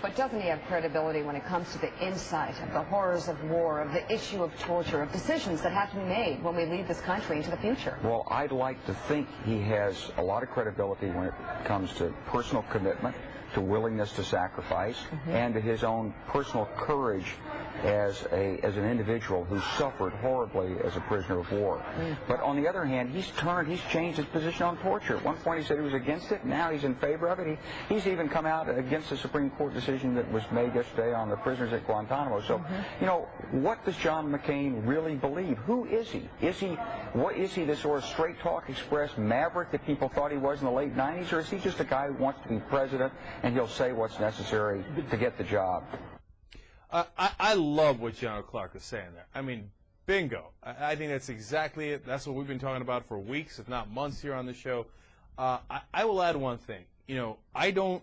But doesn't he have credibility when it comes to the insight of the horrors of war, of the issue of torture, of decisions that have to be made when we lead this country into the future? Well, I'd like to think he has a lot of credibility when it comes to personal commitment, to willingness to sacrifice, and to his own personal courage as an individual who suffered horribly as a prisoner of war. But on the other hand, he's changed his position on torture. At one point he said he was against it, now he's in favor of it. He's even come out against the Supreme Court decision that was made yesterday on the prisoners at Guantanamo. So, you know, what does John McCain really believe? Who is he? What is he, this sort of straight talk express maverick that people thought he was in the late 90s, or is he just a guy who wants to be president and he'll say what's necessary to get the job? I love what General Clark is saying there. I mean, bingo. I think that's exactly it. That's what we've been talking about for weeks, if not months, here on the show. I will add one thing. You know, I don't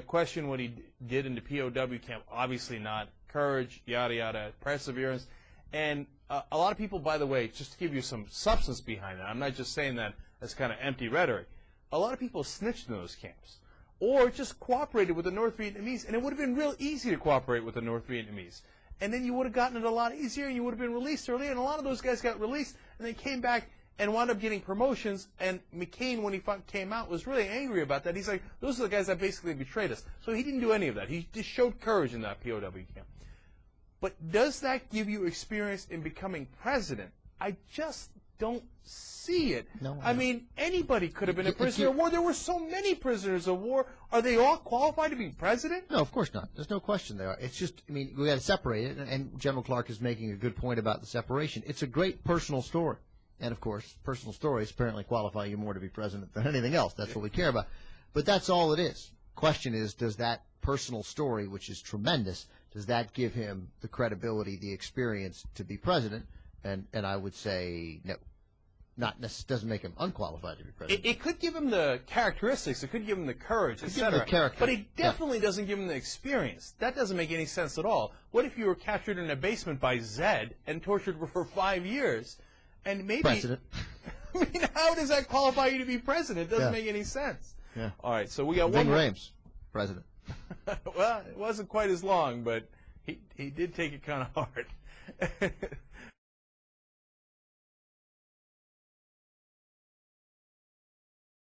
question what he did in the POW camp. Obviously not. Courage, yada, yada, perseverance. And a lot of people, by the way, just to give you some substance behind that, I'm not just saying that as kind of empty rhetoric. A lot of people snitched in those camps, or just cooperated with the North Vietnamese, and it would have been real easy to cooperate with the North Vietnamese. And then you would have gotten it a lot easier, and you would have been released early, and a lot of those guys got released, and they came back and wound up getting promotions, and McCain, when he came out, was really angry about that. He's like, those are the guys that basically betrayed us. So he didn't do any of that. He just showed courage in that POW camp. But does that give you experience in becoming president? I just don't see it. No, I mean, anybody could have been a prisoner of war. There were so many prisoners of war. Are they all qualified to be president? No, of course not. There's no question there. It's just, I mean, we got to separate it, and General Clark is making a good point about the separation. It's a great personal story. And, of course, personal stories apparently qualify you more to be president than anything else. That's what we care about. But that's all it is. Question is, does that personal story, which is tremendous, does that give him the credibility, the experience to be president? And I would say no. Doesn't make him unqualified to be president. It could give him the characteristics. It could give him the courage, etc. But it definitely doesn't give him the experience. That doesn't make any sense at all. What if you were captured in a basement by Zed and tortured for 5 years? And maybe president. I mean, how does that qualify you to be president? It doesn't make any sense. Yeah. All right, so we got Ving one. Rhames, president. Well, it wasn't quite as long, but he did take it kind of hard.